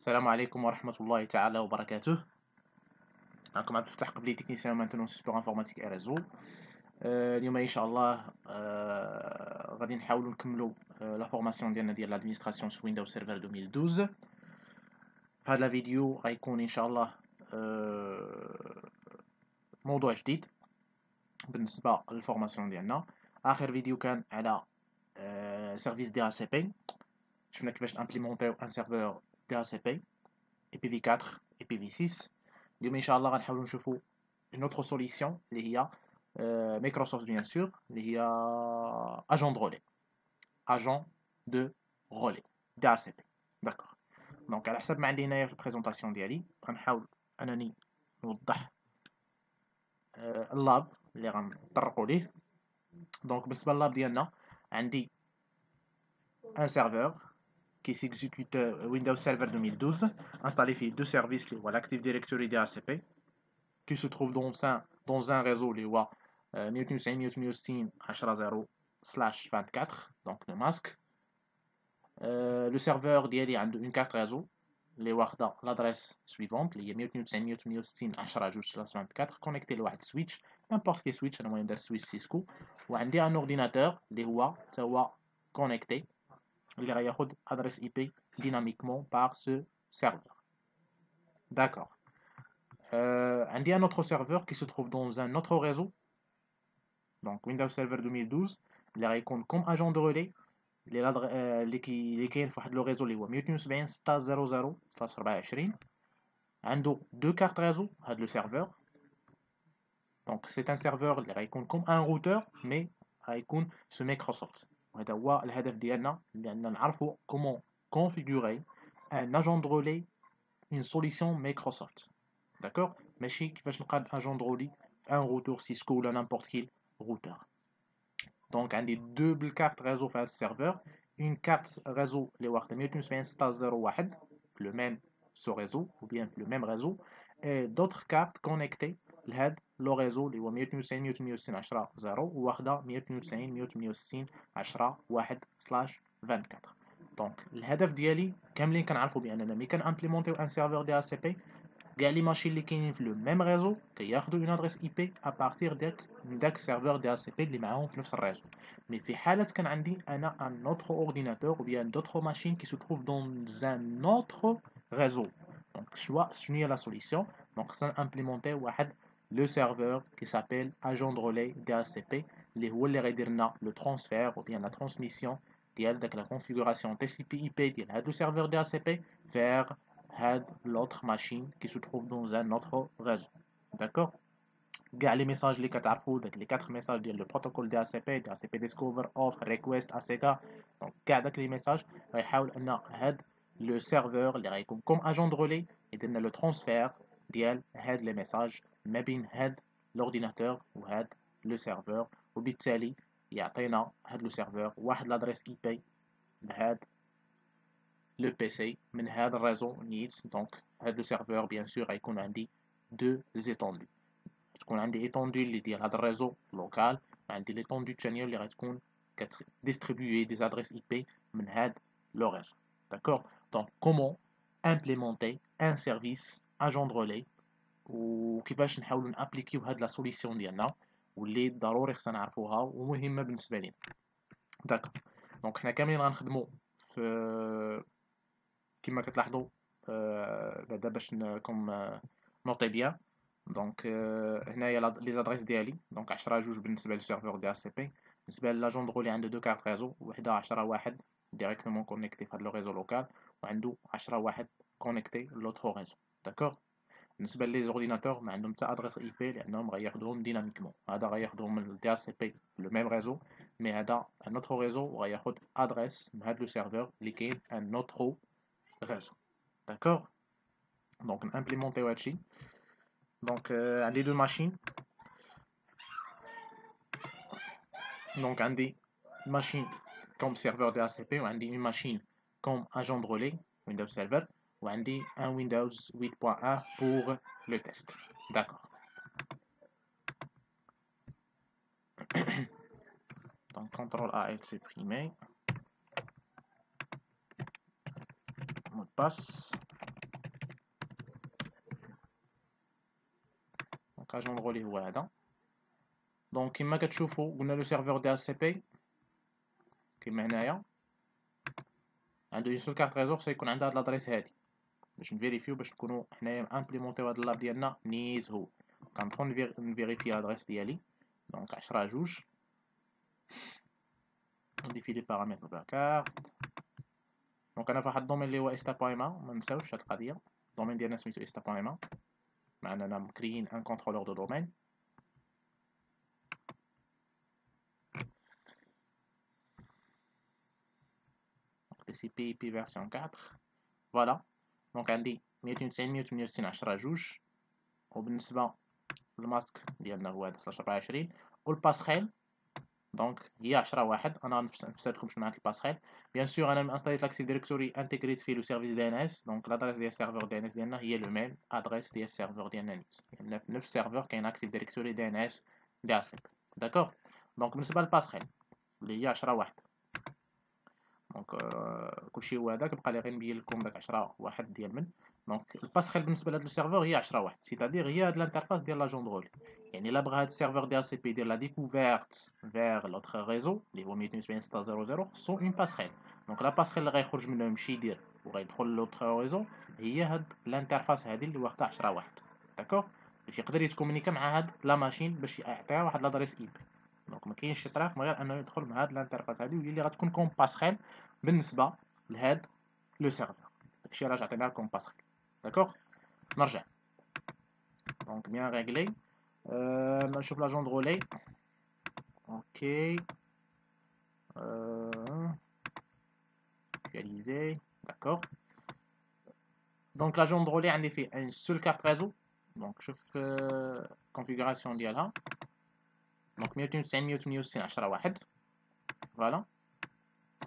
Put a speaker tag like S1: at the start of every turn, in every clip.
S1: السلام عليكم ورحمة الله تعالى وبركاته. معكم عبد الفتاح قبلي تكنيسيان مانتونون سيبور انفورماتيك اي ريزو. اليوم ان شاء الله غادي نحاولوا نكملوا لا فورماسيون ديالنا ديال لادمينستراسيون سو ويندوز سيرفر 2012. في هذا الفيديو غيكون ان شاء الله موضوع جديد بالنسبه للفورماسيون ديالنا. اخر فيديو كان على سيرفيس دي اتش سي بي، شفنا كيفاش امبليمونطيو ان سيرفور دي اتش سي بي IPv4 IPv6. اليوم ان شاء الله غنحاولوا نشوفوا une autre solution اللي هي مايكروسوفت بيان سور، اللي هي agent de relais agent de relais دي اتش سي بي. داكوغ، دونك على حسب ما عندي هنايا في البريزونطاسيون ديالي غنحاول انني نوضح اللاب اللي غنطرقوا ليه. دونك بالنسبه للاب ديالنا عندي ان سيرفور qui s'exécute Windows Server 2012 installé في deux services اللي هو l'Active Directory DHCP qui se trouve dans un réseau اللي هو 192.168.10.0/24 donc le masque. Le serveur ديالي عنده une carte réseau اللي واخده l'adresse suivante اللي هي 192.168.10.2/24 connecté لواحد switch n'importe quel switch. انا المهم درت switch سيسكو، وعندي ان ordinateur اللي هو تا هو connecté اللي غياخد adresse IP dynamiquement par ce serveur. D'accord. عندي un autre serveur qui se trouve dans un autre réseau, donc Windows Server 2012 اللي غيكون comme agent de relais اللي كاين في واحد لو ريزو اللي هو 172.0.0/24. عنده deux cartes réseau هاد لو serveur. donc c'est un serveur اللي غيكون comme un routeur mais غيكون sur Microsoft. وهذا هو الهدف ديالنا، لأننا نعرفوا comment configurer un agent de relais une solution Microsoft. D'accord? ماشي كيفاش نلقى agent de relais un routeur Cisco ولا n'importe quel routeur. donc عندي double carte réseau في هذا السيرفر، une carte réseau اللي واخده 192.168.0/1 في le même ce réseau ou bien في le même réseau et d'autres cartes connectées لهاد لو ريزو اللي هو 192.168.10.0 وواخده 192.168.10.1/24. دونك الهدف ديالي كاملين كنعرفوا باننا ملي كنامبليمونطيو ان سيرفور دي اتش سي بي كاع لي ماشين اللي كاينين في لو ميم ريزو كياخذوا اون ادريس اي بي ابارتير داك السيرفور دي اتش سي بي اللي معاهم في نفس الريزو. مي في حاله كان عندي انا ان اوتر اورديناتور او بيان دوطخ ماشين كي سو تروف دون ان اوتر ريزو. دونك شنو هي لا سوليسيون؟ دونك خصنا امبليمونطيو واحد le serveur qui s'appelle agent de relais DHCP اللي هو اللي غيدير لنا لو ترانسفير ou bien la transmission ديال داك لا configuration TCP/IP ديال هاد لو serveur DHCP vers هاد l'autre machine qui se trouve dans un autre réseau. D'accord? كاع لي ميساج اللي كتعرفوا داك لي 4 ميساج ديال لو بروتوكول DHCP discover offer request ACK. دونك كاع داك لي ميساج غيحاول ان هاد لو سيرفور اللي غيكون كوم اجون دو رولي يدير لنا لو ترانسفير ديال هاد لي ميساج ما بين هاد لورديناتور وهاد لو سيرفور، وبالتالي يعطينا هاد لو سيرفور واحد لادريس اي بي لهاد لو بي سي من هاد الريزو نيت. دونك هاد لو سيرفور بيان سور غيكون عندي دو زيتوندو، تكون عندي ايتوندو اللي ديال هاد الريزو لوكال، عندي ليتوندو الثانيه اللي غتكون كتديستريبيي دي ادريس اي بي من هاد لو ريزو. داكور؟ دونك كومون امبليمونتي ان سيرفيس اجون دو رولي وكيفاش نحاولوا نابليكيو هاد لا سوليسيون ديالنا واللي ضروري خصنا نعرفوها ومهمه بالنسبه لينا. داكور؟ دونك حنا كاملين غنخدموا في كما كتلاحظوا بعدا باش نكون نوطي بيان. دونك هنايا لي زادريس ديالي، دونك 10/2 بالنسبه للسيرفور دي اتش سي بي، بالنسبه لاجون درو اللي عنده دو كارت ريزو، وحده 10/1 ديريكتومون كونيكتي في هاد لو ريزو لوكال، وعنده 10/1 كونيكتي لوطخ ريزو. داكور؟ بالنسبه لي زورديناتور ما عندهم حتى ادريس اي بي لانهم غياخذوهم ديناميكمون، هذا غياخذهم من الدي اتش سي بي لو ميم ريزو، مي هذا ان اوتر ريزو وغياخذ ادريس من هاد لو سيرفور اللي كاين ان اوتر ريزو. داكور؟ دونك نامبليمونطيو هادشي. دونك عندي دو ماشين، دونك عندي ماشين كوم سيرفور دي اتش سي بي وعندي اون ماشين كوم اجون دو رولي ويندوز سيرفر، وعندي ان ويندوز 8.1 pour le test. D'accord. Donc CTRL A est supprimé. Mot de passe. اجون رولي هو هذا. دونك كما كتشوفوا قلنا لو سيرفور دي اس سي بي كيما هنايا عنده اون سول كارت ريزو، خصها يكون عندها هاد لادريس هادي باش نفيريفيو باش نكونوا حنايا امبليمونطيو هاد اللاب ديالنا نيز هو. كندخل نفيريفي لادريس ديالي دونك 10 جوج نديفي لي بارامتر دو لا كارت. دونك انا فواحد الدومين اللي هو استا.ما، منساوش هاد القضيه. الدومين ديالنا سميتو استا.ما، مع اننا مكريين ان كونترولور دو دومين. TCP/IP version 4. فوالا دونك عندي 192.168.10 وبالنسبه للماسك ديالنا هو هذا /24 والباسخيل دونك هي 10.1. انا نفسر لكم شنو معنات الباسخيل. بيان سور انا انستاليت لاكتيف ديريكتوري انتيغريت فيه لو سيرفيس دي ان اس. دونك لادريس ديال السيرفور دي ان اس ديالنا هي لو ميم ادريس ديال السيرفور ديالنا نيت، يعني في نفس السيرفور كاين اكتيف ديريكتوري دي ان اس دي اس. داكوغ. دونك بالنسبه للباسخيل اللي هي 10.1 دونك كلشي هو هذاك. بقى لي غير نبين لكم داك 10.1 ديال من. دونك الباسخيل بالنسبه لهاد السيرفور هي 10.1 سيتادير هي هاد الانترفاس ديال لاجون رولي. يعني الا بغى هاد السيرفور ديال سي بي يدير لا ديكوفيرت فيغ لوتر ريزو اللي هو 192.168.0.0 خصو اون باسخيل. دونك لا باسخيل اللي غيخرج منه يمشي يدير وغيدخل لوتر ريزو هي هاد الانترفاس هادي اللي واخده 10.1. داكوغ باش يقدر يتكومونيكا مع هاد لا ماشين باش يعطيها واحد لادريس اي بي. دونك ما كاينش شي طريق غير انه يدخل مع هاد الانترفاس هادي وهي اللي غتكون كوم باسخيل بالنسبه لهاد لو سيرفور. داكشي راه عطينا لكم باسخيل. داكوغ نرجع دونك بيان ريغلي. نشوف لاجون رولي. اوكي actualiser. D'accord. Donc لاجون رولي عندي فيه ان سول كارت ريزو. دونك شوف configuration ديالها. دونك 192.168.10.1 فوالا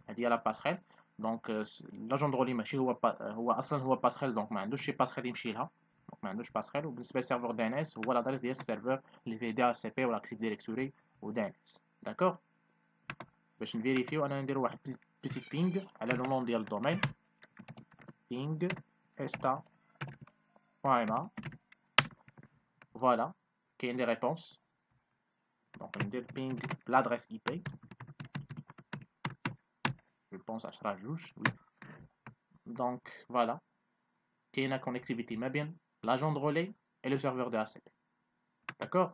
S1: هادي هي لا باسخيل. دونك لاجون رولي ماشي هو اصلا هو باسخيل دونك ما عندوش شي باسخيل يمشي لها. دونك ما عندوش باسخيل. وبالنسبه للسيرفور دي ان اس هو لادريس ديال السيرفور اللي فيه دي اس سي بي ولا اكتيف ديريكتوري و دي ان اس. داكوغ باش نفيريفيو انا ندير واحد بيتيت بينغ على لو نون ديال الدومين بينغ esta.ma. فوالا كاين لي ريبونس. دونك ندير بينغ لادريس اي بي ريبونس 10 جوج وي. دونك فوالا كاينه كونيكتيفيتي ما بين لاجون رولي et le serveur de ACP. D'accord.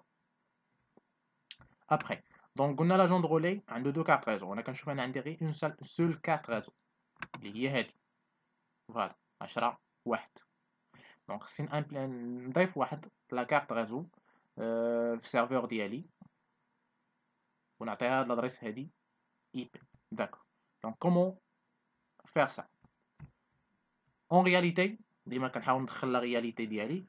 S1: Après دونك قلنا لاجون رولي عنده دو كارت ريزو. انا كنشوف انا عندي غير اون سول كارت ريزو اللي هي هادي فوالا 10.1. دونك خصني نضيف واحد لا كارت ريزو في السيرفور ديالي ونعطيها هاد لادريس هادي اي بي. داكور. دونك كومون فير سا اون رياليتي. ديما كنحاول ندخل لا رياليتي ديالي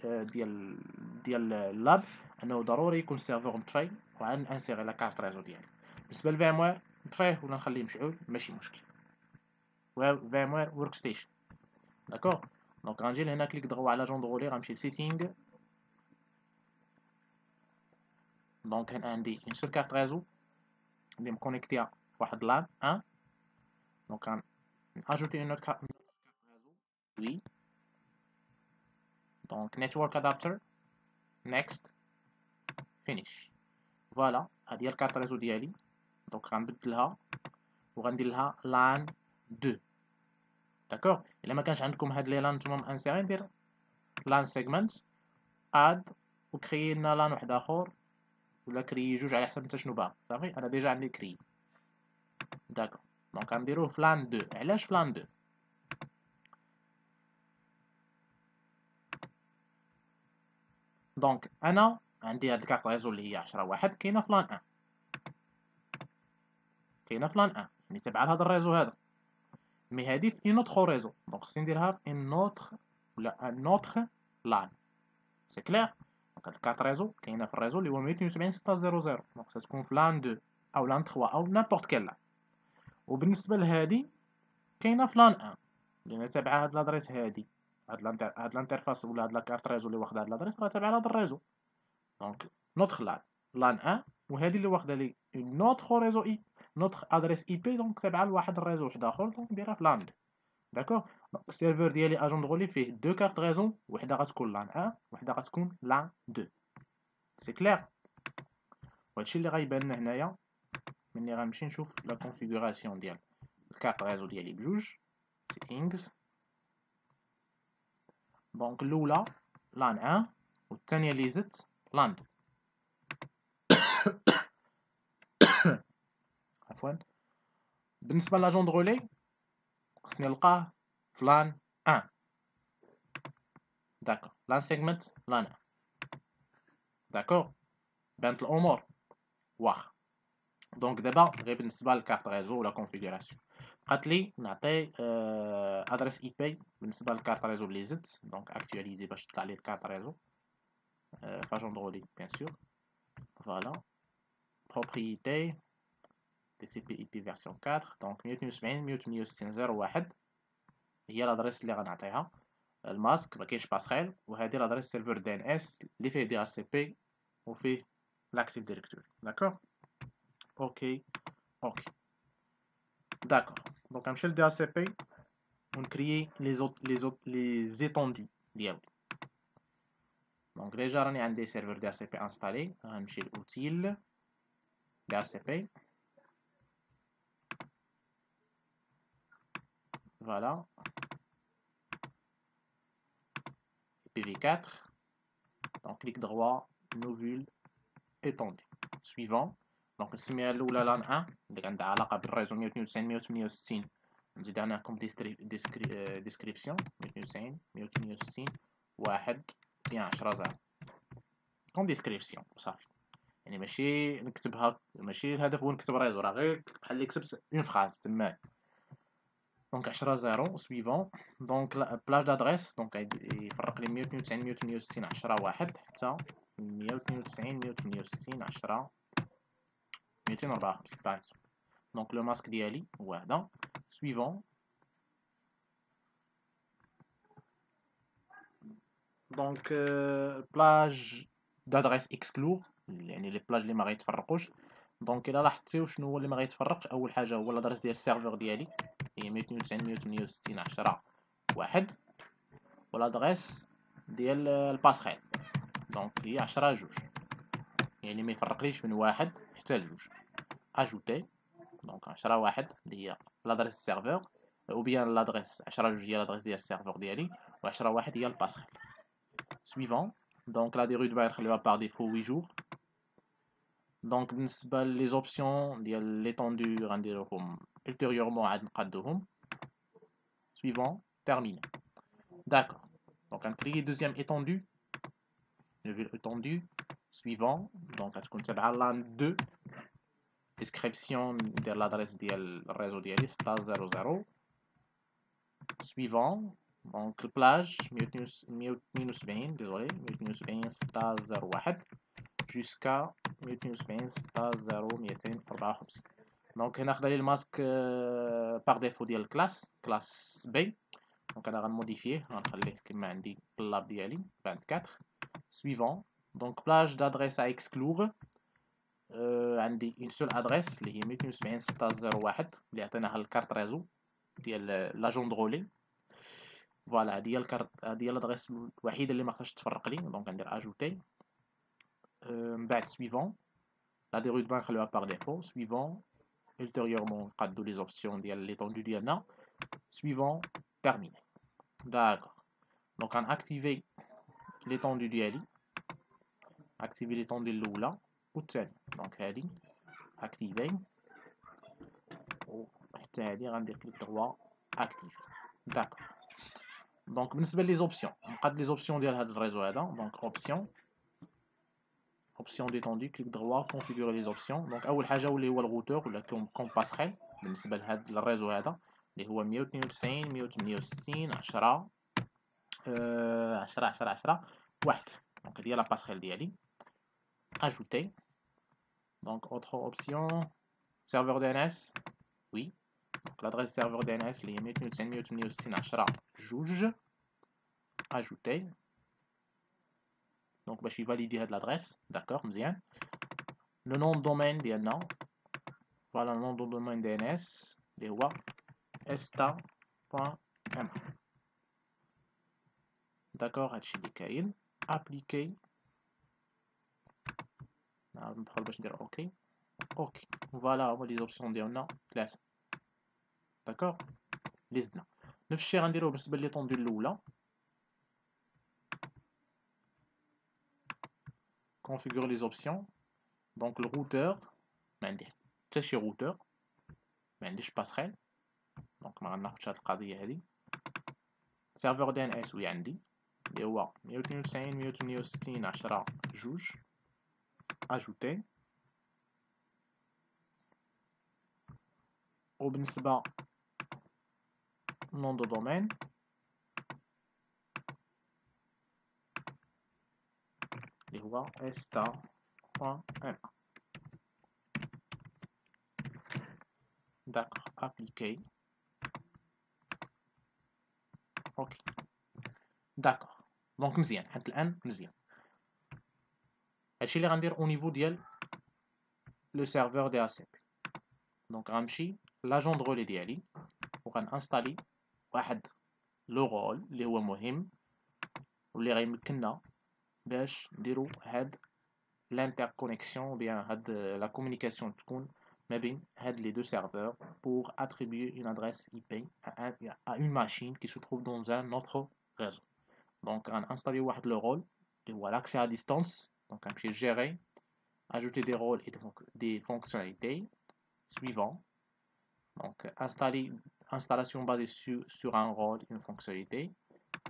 S1: ديال اللاب انه ضروري يكون السيرفور مطفي وغنانسيري لا كارت ريزو ديالي. بالنسبه للفيموير نطفيه ولا نخليه مشعول ماشي مشكل. فيموير ورك ستيشن. داكور. دونك غنجي لهنا كليك دغوا على لاجون رولي غنمشي لسيتينغ. دونك هنا عندي اون سول كارت ريزو اللي مكونيكتيها فواحد لان 1. دونك ناجوتي اون كارت ريزو وي. دونك نيتورك ادابتر نيكست فينيش. فوالا هادي هي الكارت ريزو ديالي. دونك غنبدلها وغندير لها لان 2. داكوغ. الا ما كانش عندكم هاد لي لان نتوما مانسيري ندير لان سيجمنت اد وكريي لنا لان واحد اخر ولا كريي جوج على حسب نتا شنو باغي. صافي انا ديجا عندي كريي. داكوغ. دونك غنديروه في لان 2. علاش في لان 2؟ دونك انا عندي هاد الكارت ريزو اللي هي 10.1 كاينه في لان 1. كاينه في لان 1 يعني تبع هذا الريزو هذا. مي هادي في اون اوتر ريزو دونك خصني نديرها في اون اوتر ولا ان اوتر لان. سي كلير. دونك هاد الكارت ريزو كاينه في الريزو اللي هو 192.168.0.0 دونك تكون في لان 2 او لان 3 او نابورت كيل لان. وبالنسبه لهادي كاينه في لان 1 لان تابعه هاد لادريس هادي. هاد الانترفاس ولا هاد لاكارت ريزو اللي واخده هاد لادريس راه تابعه لهاد الريزو. دونك نوتخ لان 1 وهادي اللي واخده لي نوتخ ريزو اي نوتخ ادريس اي بي دونك تابعه لواحد الريزو واحد اخر دونك نديرها في لان 2. داكوغ. دونك السيرفور ديالي اجون رولي فيه دو كارت ريزو وحده غتكون لان 1 وحده غتكون لان 2. سي كلير. وهادشي اللي غيبان لنا هنايا ملي غنمشي نشوف لا كونفيغوراسيون ديال الكارت ريزو ديالي بجوج سيتينغز. دونك الاولى لان 1 والثانيه اللي زدت لان 2. عفوا. بالنسبه لاجون رولي خصني نلقاه في لان 1. داكور. لان سيغمنت لان 1. داكور. بانت الامور واخا. دونك دابا غير بالنسبه للكارت ريزو ولا كونفيغوراسيون بقات لي نعطي ادريس اي بي بالنسبه للكارت ريزو اللي زدت. دونك اكtualiser باش تطلع لي الكارت ريزو فاجون رولي بيان سور. فوالا propriété TCP IP version 4. دونك 172.168.0.1 هي الادريس اللي غنعطيها. الماسك ما كاينش باسخيل، وهذه الادريس سيرفر دي ان اس اللي فيه دي اس سي بي وفيه لاكتيف ديريكتوري. داكور. اوكي اوكي داكور. دونك غنمشي لدي اس سي بي ونكريي لي زيتوندو ديالو. دونك ديجا راني عندي سيرفر دي اس سي بي انستالي. غنمشي لاوتيل دي اس سي بي. فوالا IPv4. Donc clic droit, nouvelle étendue. Suivant. Donc نسميها الأولى لان 1 اللي عندها علاقة بالريزو 192.168. نزيد أنا كوم ديسكريبسيون 192.168 1 10 0 كوم ديسكريبسيون صافي. يعني ماشي نكتبها، ماشي الهدف هو نكتب ريزو، راه غير بحال اللي كتبت اون فراز تماك. دونك 10 0 سويفون. دونك بلاج دادريس دونك يفرق لي 192.168 10 1 حتى 192.168 10 254 باغ. دونك لو ماسك ديالي هو هذا. سويفون. دونك بلاج دادريس اكسكلور يعني لي بلاج اللي ما غيتفرقوش. دونك الا لاحظتيو شنو هو اللي ما غيتفرقش، اول حاجه هو الادريس ديال السيرفر ديالي هي 192.168 10 1 والادريس ديال الباسخيل دونك هي 10 2 يعني ما يفرقليش من 1 حتى ل 2. اجوتي دونك 10 1 اللي هي لادريس السيرفر او بيان لادريس 10 2 هي لادريس ديال السيرفر ديالي و10 1 هي الباسخيل. سويفون. دونك لا ديرو دابا نخليوها باغ ديفو 8 جور. دونك بالنسبه لي زوبسيون ديال ليتوندو غنديروهم ultérieurement عاد نقادوهم. سويفون. تيرميني. داكور. دونك غنكريي دوزيام étendue nouvelle étendue. Suivant. Donc غتكون تابعه لان 2. description ديال l'adresse ديال الريزو ديالي 1600. Suivant. Donc البلاج 172 désolé 172 1601 jusqu'à 172 16 254. دونك هنا خدا لي الماسك باغ ديفو ديال الكلاس كلاس بي. دونك انا غنموديفيه غنخليه كما عندي باللاب ديالي 24. Suivant. Donc plage d'adresse à exclure. عندي une seule adresse اللي هي 172 1601 اللي عطيناها الكارت ريزو ديال لاجون درولي. فوالا هادي هي الكارت، هادي هي الادريس الوحيده اللي ما خصهاش تفرق لي. دونك غندير اجوتي. من بعد سويفون. لا ديرو دو نخليوها باغ ديفو. سويفون. ultérieurement نقادو لي زوبسيون ديال ليطوندو ديالنا. سويفون. تيرميني. داكور. دونك غنأكتيفي ليطوندو ديالي. اكتيفي ليطوندو الاولى والثانيه. دونك هادي اكتيفي وحتى هادي غندير كليك دروا اكتيفي. داكور. دونك بالنسبه لي زوبسيون نقاد لي زوبسيون ديال هاد الريزو هذا. دونك اوبسيون ديتوندو كليك دروا كونفيغوري لي زوبسيون. دونك اول حاجه اللي هو الغوتور ولا كوم باسخيل بالنسبه لهاد الريزو هذا اللي هو 192 168 10 10 10 10 1. دونك هادي هي لا باسخيل ديالي. ajouter. Donc autre option serveur DNS. Oui. Donc l'adresse serveur DNS اللي هي 192 10 جوج. ajouter. Donc باش يفاليدي هاد l'adresse. D'accord مزيان. Le nom de domaine ديالنا. Voilà le nom de domaine DNS اللي هو esta.m. D'accord هادشي اللي كاين. appliquer. ندخل باش ندير اوكي. اوكي فوالا هما لي زوبسيون ديالنا ثلاثه. داكوغ لي زدنا نفس الشيء غنديروه بالنسبه لي طوندول الاولى. configure les options. Donc le routeur ما عندي حتى شي routeur، ما عنديش باسريل، دونك ما غناخدش هاد القضيه هادي. سيرفر دي ان اس وي عندي اللي هو 192 168 10 جوج اجوتي. وبالنسبه نون دو دومين اللي هو esta.m. d'accord appliquer. اوكي داكوغ دونك مزيان حتى الان مزيان. هادشي اللي غندير او نيفو ديال لو سيرفور دي اس بي. دونك غنمشي لاجون دو رولي ديالي وغنانستالي واحد لو رول اللي هو مهم واللي غيمكننا باش نديرو هاد l'interconnexion بيان هاد لا communication تكون ما بين هاد les deux serveurs pour attribuer une adresse IP à une machine qui se trouve dans un autre réseau. Donc on installe واحد le rôle اللي هو l'accès à distance. Donc غنمشي gérer, ajouter des rôles et des fonctionnalités suivant. Donc installation basée sur un rôle et une fonctionnalité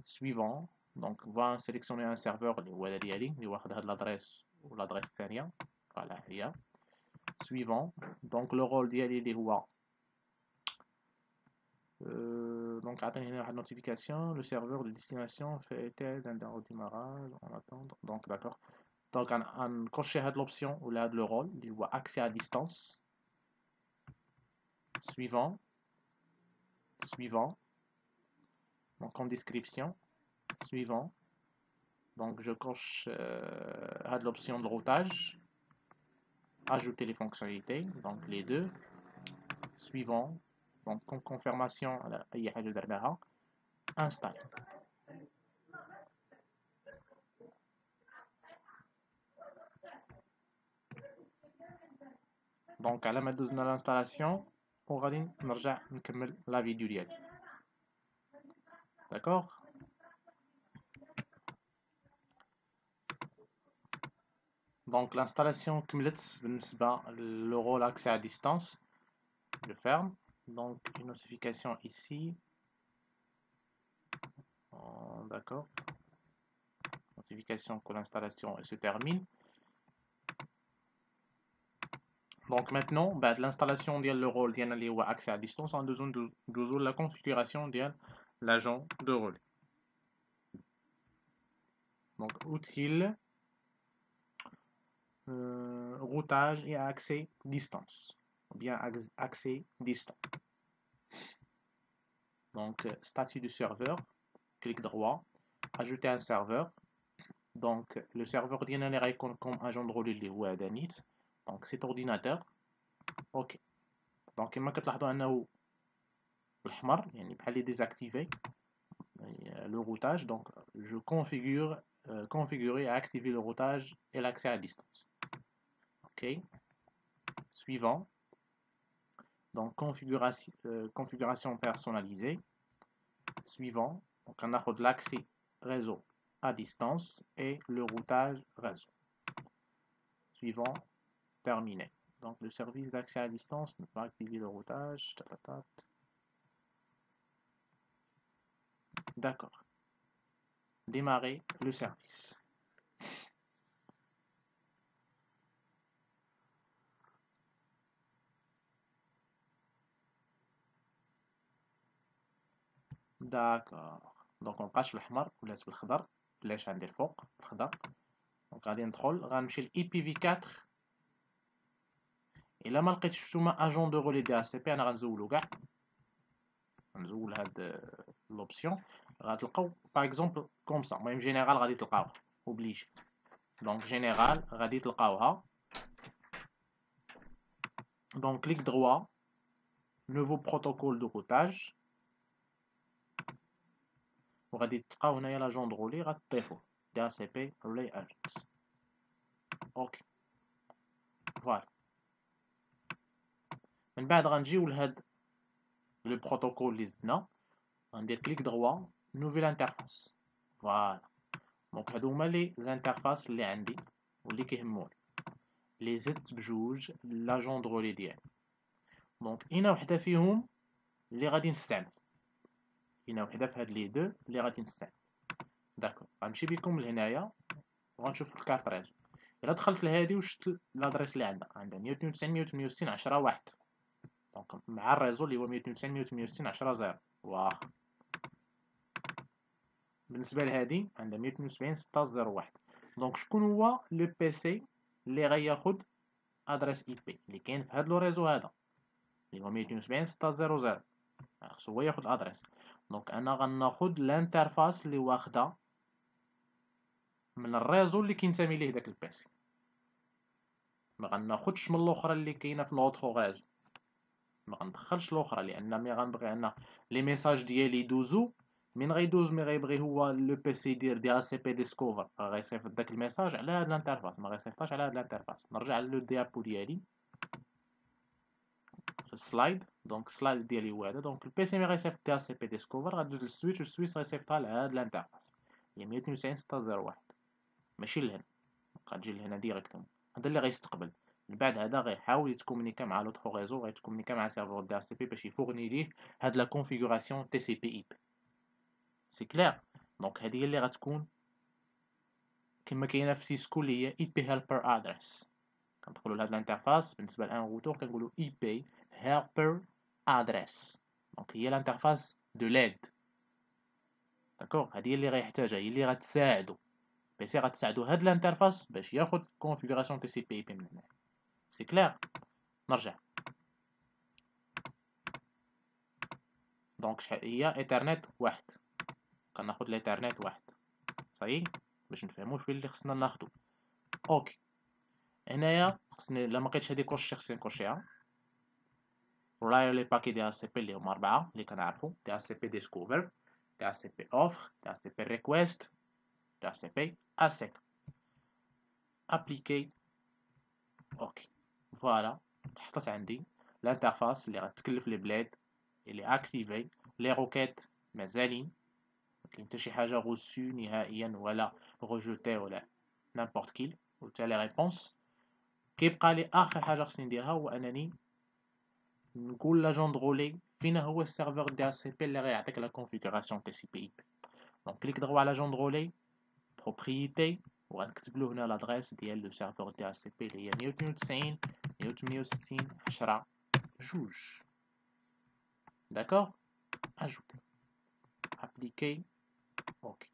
S1: suivant. Donc on va sélectionner un serveur اللي هو ديالي اللي واخد هاد l'adresse ou l'adresse الثانية. Voilà هي. Suivant. Donc le rôle ديالي اللي هو donc عطيني هنا واحد notification. Le serveur de destination fait tel d'un démarrage. On attend. Donc d'accord. Donc غنكوشي هاد l'option ولا هاد le rôle اللي هو accès à distance. Suivant. Suivant. Donc en description. Suivant. Donc je coche l'option de routage. Ajouter les fonctionnalités, donc les deux. Suivant. Donc en confirmation, installe. Donc à la méthode de l'installation, on va نرجع نكمل la vidéo ديالي. D'accord? Donc l'installation كملت بالنسبة le rôle accès à distance. Je ferme. Donc une notification ici. Oh, d'accord. Notification que l'installation se termine. Donc maintenant, l'installation de le rôle ou accès à distance, on a besoin de la configuration de l'agent de relais. Donc utile, routage et accès distance, ou bien accès distant. Donc statut du serveur, clic droit, ajouter un serveur. Donc le serveur est comme agent de relais ou Adanit. Donc cet ordinateur. Ok. Donc كما كتلاحظوا انه بالحمر يعني بحال désactivé le routage. Donc je configurer et activer le routage et l'accès à distance. Ok. Suivant. Donc configuration personnalisée. Suivant. Donc on a l'accès réseau à distance et le routage réseau. Suivant. Terminé. Donc le service d'accès à distance ne va activer le routage. D'accord. Démarrer le service. D'accord. Donc on passe le الأحمر ولا بالخضر بلاش عندي الفوق الخضر. دونك غادي ندخل غنمشي ل IPv4. الا ما لقيتش نتوما اجون دو رولي دي اس بي انا غنزولو كاع غنزول هاد لوبسيون غتلقاو باغ اكزومبل كوم سا. المهم جينيرال غادي تلقاوها اوبليجي. دونك جينيرال غادي تلقاوها. دونك كليك دروا نوفو بروتوكول دو روتاج وغادي تلقاو هنايا لاجون دو رولي غتضيفوه دي اس بي رولي اجنت. اوكي فوالا. من بعد غنجيو لهاد لو بروتوكول اللي زدنا، غندير كليك دغوا نوفيل انترفاس. فوالا. دونك هادو هما لي زانترفاس اللي عندي واللي كيهموني، لي زدت بجوج لاجون دو رولي ديالي. دونك اينا وحده فيهم اللي غادي نستعمل، اينا وحده في هاد لي دو اللي غادي نستعمل. داكور، غنمشي بكم لهنايا وغنشوف الكارت ريزو. الا دخلت لهادي وشفت لادريس اللي عندها 192 168 10 1. دونك مع الريزو اللي هو 192 168 10 0. واخا بالنسبه لهادي عندها 172 16 01. دونك شكون هو لو بي سي اللي غياخد ادريس اي بي اللي كاين في هاد لو ريزو هذا اللي هو 172 16 00؟ خصو هو ياخد ادريس. دونك انا غناخد الانترفاس اللي واخده من الريزو اللي كينتمي ليه داك البيسي، ما غناخدش من الاخرى اللي كاينه في لوطخ ريزو. ما غندخلش الاخرى لان مي غنبغي ان لي ميساج ديالي يدوزو من غيدوز مي غيبغي هو لو بي سي يدير دي اس بي ديسكوفر، غيصيفط داك الميساج على هاد الانترفاس، ما غيصيفطهاش على هاد الانترفاس. نرجع لو ديابو ديالي السلايد. دونك السلايد ديالي هو هذا. دونك البي سي مي غيصيفط دي اس بي ديسكوفر غادوز للسويتش والسويتش غيصيفطها لهاد الانترفاس هي 192 16 01، ماشي لهنا. غتجي لهنا ديريكتوم، هذا اللي غيستقبل. من بعد هذا غيحاول يتكومونيكا مع لوطخ ريزو، غيتكومونيكا مع سيرفور دي اس بي باش يفورني ليه هاد لا كونفيغوراسيون تي سي بي اي بي. سي كلير. دونك هذه هي اللي غتكون كما كاينه في سيسكو اللي هي اي بي هيلبر ادريس. كندخلوا لهاد الانترفاس بالنسبه لان روتور كنقولوا اي بي هيلبر ادريس. دونك هي الانترفاس دو ليد. داكوغ، هذه هي اللي غيحتاجها، هي اللي غتساعدو بي سي، غتساعدو هاد الانترفاس باش ياخد كونفيغوراسيون تي سي بي اي بي من هنا. سي كلير. نرجع. دونك شحال هي ايثرنت واحد، كناخد الايثرنت واحد صايي باش نفهمو فين اللي خصنا ناخدو. اوكي، هنايا خصني الا ملقيتش هادي كلشي خصني نكوشيها. ورايا لي باكي دي اس بي اللي هما 4 اللي كنعرفو: دي اس بي ديسكوفر، دي اس بي اوفر، دي اس بي ريكويست، دي اس بي اسيك. ابليكي. اوكي فوالا، تحطت عندي الانترفاس اللي غتكلف لي بلاد اللي اكتيفي لي روكيت مازالين، مكاين حتى شي حاجه غوسو نهائيا ولا غوجوتي ولا نيمبورت كيل وتا لي ريبونس. كيبقى لي اخر حاجه خصني نديرها هو انني نقول لاجون درولي فين هو السيرفر دي اس بي اللي غيعطيك لا كونفيغوراسيون تي سي بي اي بي. دونك كليك دغوا على لاجون درولي بروبريتي وغنكتب له هنا لادريس ديال لو سيرفر دي اس بي اللي هي 192 168 10 2. داكوغ، اجوتي، ابليكي. اوكي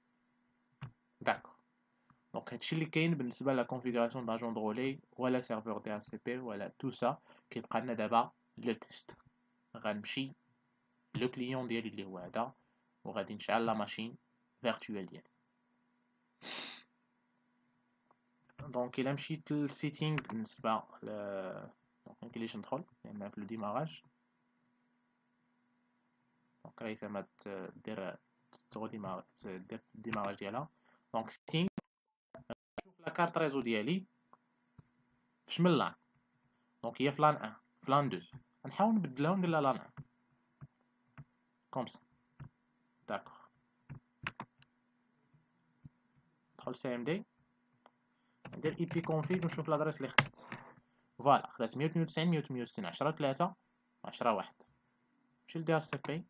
S1: داكوغ. دونك هادشي اللي كاين بالنسبه لا كونفيغوراسيون داجون درولي ولا سيرفور دي اس بي ولا تو سا. كيبقى لنا دابا لو تيست. غنمشي لو كليون ديالي اللي هو هذا وغادي نشعل لا ماشين فيرتوال ديالي. دونك الا مشيت للسيتينغ بالنسبه ل دونك مكاينليش ندخل لان في لو ديماراج. دونك راهي تما دير دير الديماراج ديالها. دونك سيتينغ، نشوف لا كارت ريزو ديالي فاش من لان. دونك هي فلان 1 فلان 2 غنحاول نبدلها وندير لها لان 1 كوم سا. داكوغ، ندخل سي ام دي ندير اي بي كونفيغ ونشوف لادريس اللي خدات. فوالا خدات 192 168 10 3 10 1. نمشي لدي اس بي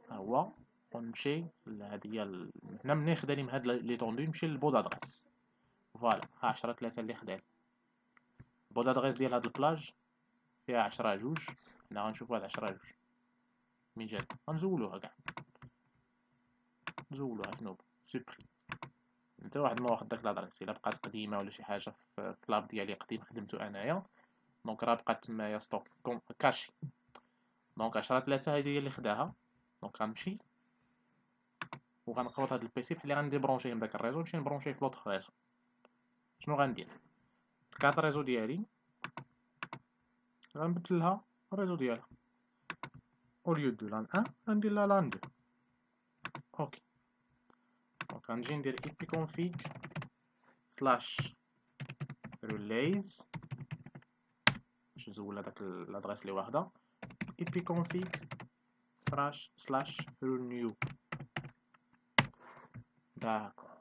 S1: ها هو ونمشي هادي هي هنا منين خدا لي من هاد لي طوندو نمشي للبود ادريس. فوالا ها 10 3 اللي خدات. البود ادريس ديال هاد البلاج فيها 10 2. هنا غنشوفو هاد 10 2 من جات غنزولوها كاع، نزولوها شنو سوبري. انت واحد ما واخد داك لادريس الا بقات قديمه ولا شي حاجه في لاب ديالي قديم خدمتو انايا دونك راه بقات تمايا ستوك كاشي. دونك 10 3 هادي هي اللي خداها. دونك غنمشي وغنقوط هاد البيسي بحال اللي غنديبرونشيه من داك الريزو نمشي نبرونشيه في لوطخ ريزو. شنو غندير؟ الكارت ريزو ديالي غنبدلها الريزو ديالها او ليو دو لان 1 غندير لها لان 2. اوكي دونك غنجي ندير اي بي كونفيغ سلاش ريليز باش نزول هذاك الادريس اللي واحده ipconfig//renew. داكور.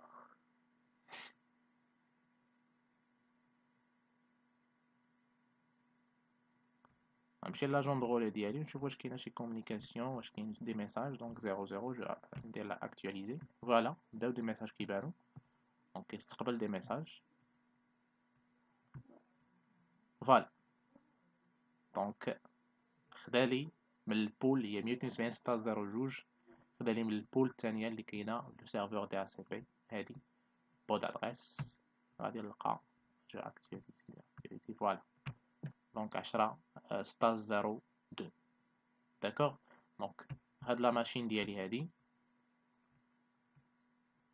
S1: غنمشي لاجون دو رولي ديالي نشوف واش كاينه شي كومونيكاسيون، واش كاين دي ميساج. دونك 00 جو ندير لا اكطواليزي. فوالا بداو دي ميساج كيبانو، دونك كيستقبل دي ميساج. فوالا دونك خدالي من البول هي 172.6.0.2، خدالي من البول الثانيه اللي كاينه لو سيرفور دي اس بي. هادي بود ادريس غادي نلقى جو اكتيفيتي. فوالا دونك 10.0.2. داكوغ. دونك هاد لا ماشين ديالي هادي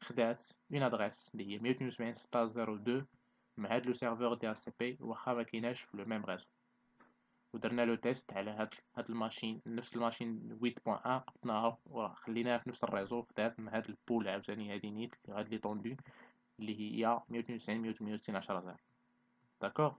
S1: خدات اون ادريس اللي هي 172.6.0.2 مع هاد لو سيرفور دي اس بي، واخا ما كايناش في لو ميم ريزو. ودرنا لو تيست على هاد الماشين، نفس الماشين 8.1 قطناها وخليناها في نفس الريزو، خدات من هاد البول عاوتاني هادي نيت هاد لي طوندو اللي هي 192.168.10.0. داكوغ.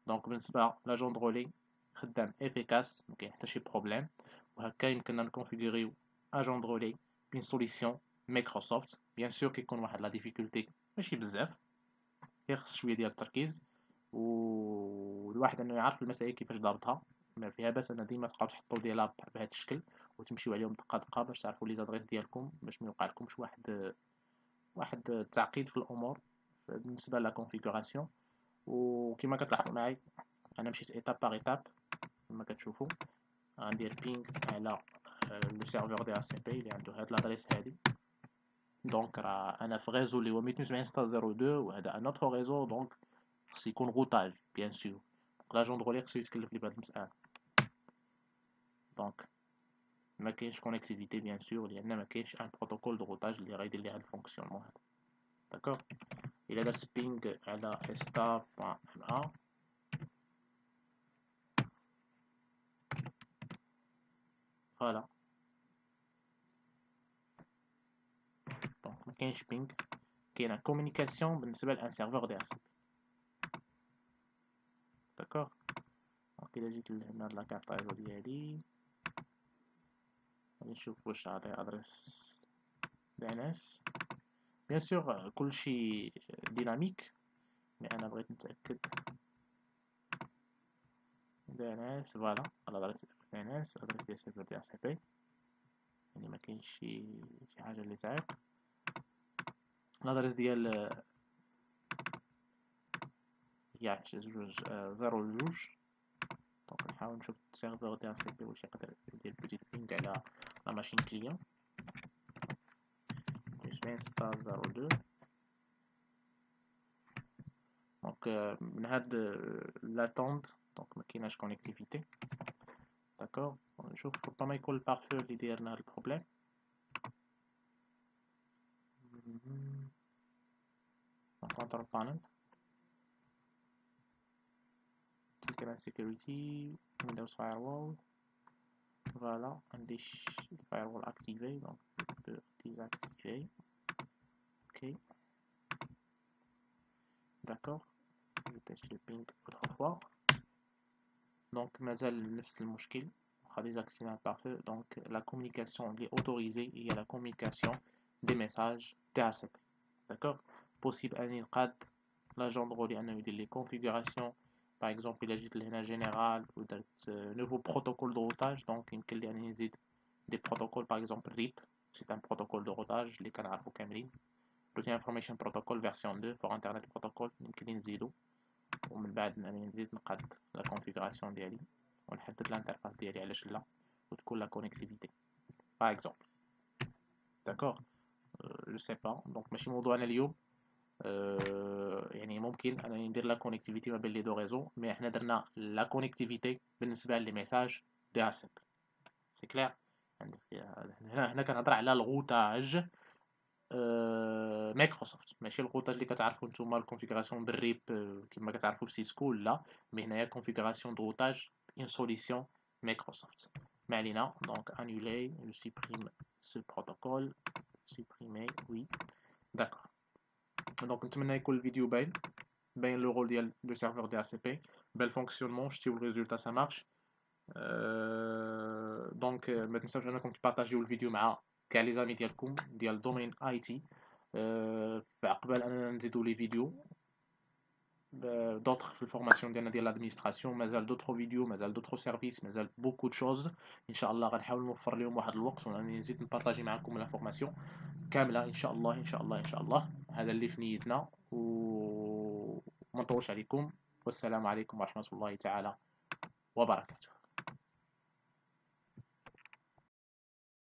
S1: دونك بالنسبه لاجون رولي خدام افيكاس، ما كاين حتى شي بروبليم. وهكا يمكننا نكونفيغوريو اجون رولي بين سوليسيون مايكروسوفت. بيان سور كيكون واحد لا ديفيكولتي ماشي بزاف، خص شويه ديال التركيز والواحد انه يعرف المسائل كيفاش ضابطها. ما فيها باس ان ديما تبقاو تحطوا دي لاب بهذا الشكل وتمشيو عليهم دقه دقه باش تعرفوا لي زادريس ديالكم، باش ما يوقع لكمش واحد التعقيد في الامور بالنسبه لا كونفيغوراسيون. وكما كتلاحظوا معايا انا مشيت ايتاب باغ ايتاب. كما كتشوفوا غندير بينغ على لو سيرفور دي اس بي اللي عنده هاد لادريس هادي. دونك راه انا في ريزو اللي هو 192.6.0.2 وهذا ان اوتر ريزو، دونك خص يكون غوتاج بيان سور. لاجون دو رولي خصو يتكلف لي بهاد المسألة. دونك ما كاينش كونيكتيفيتي بيان سور لان ما كاينش ان بروتوكول دو غوتاج اللي غيدير لي هاد الفونكسيونمون هذا. داكوغ. الا درت بينغ على esta.ma فوالا دونك ما كاينش بينغ، كاينه كومونيكاسيون بالنسبه لان سيرفور دي اس. داكوغ. دونك الا جيت لهنا لا كارت ريزو ديالي غادي نشوف واش عطي ادريس دي ان اس. بيان سور كلشي ديناميك، مي انا بغيت نتاكد. دي ان اس فوالا الادريس دي ان اس، الادريس ديال السيرفر ديال اس بي، يعني ما كاينش شي حاجه اللي تعيق. الادريس ديال هي 0.2. دونك نحاول نشوف السيرفر ديال اس بي واش يقدر يدير بيتيت بينغ على لا ماشين كليون 192.6.0.2. دونك من هاد لاتوند دونك ما كايناش كونيكتيفيتي. داكوغ. نشوف ربما يكون البارفو اللي دايرنا هاد البروبليم. control panel Security security Windows firewall. Voilà, عندي firewall activé, donc je peux désactiver. Ok, d'accord. Je teste le ping autrefois. Donc مازال نفس المشكل، désactiver un pare-feu. Donc la communication est autorisée, il y a la communication des messages THCP. D'accord. Possible أن ينقاد l'agent de rôle أنه يدير les configurations. Par exemple il agite l'ENA général ou d'un nouveau protocole de routage. Donc يمكن لي أن يزيد des protocoles, par exemple RIP, c'est un protocole de routage اللي كنعرفو كاملين. Routing Information Protocol version 2 for Internet Protocol يمكن لي نزيدو، ومن بعد أنا نزيد نقاد la configuration ديالي ونحدد الانترفاس ديالي علاش لا وتكون لا كونيكتيفيتي باغ اكزومبل. داكوغ. جو سي با دونك ماشي موضوعنا اليوم. يعني ممكن انا ندير لا كونيكتيفيتي ما بين لي دو ريزو، مي احنا درنا لا كونيكتيفيتي بالنسبه لي ميساج دي اس ام. سي كلير. عندك هنا كنهضر على الغوتاج مايكروسوفت، ماشي الغوتاج اللي كتعرفوا نتوما الكونفيغوراسيون بالريب كما كتعرفوا في سيسكو. لا، مي هنايا كونفيغوراسيون دو غوتاج اون سوليسيون مايكروسوفت. ما علينا. دونك انولي جو سوبريم ce protocole. supprimer oui. d'accord. دونك نتمنى يكون الفيديو باين لو رول ديال لو سيرفور دي اس بي. bel fonctionnement, شتيو الريزولتا ça marche. دونك ما تنساوش انكم تبارطاجيو الفيديو مع كاع لي زامي ديالكم ديال دومين اي تي. فعقبال اننا نزيدو لي فيديو d'autres في الفورماسيون ديالنا ديال l'administration مازال d'autres فيديو مازال d'autres سيرفيس مازال beaucoup de choses ان شاء الله غنحاول نوفر لهم واحد الوقت وانني نزيد نبارطاجي معكم لافورماسيون كامله ان شاء الله ان شاء الله ان شاء الله. هذا اللي في نيتنا وما نطولش عليكم. والسلام عليكم ورحمه الله تعالى وبركاته.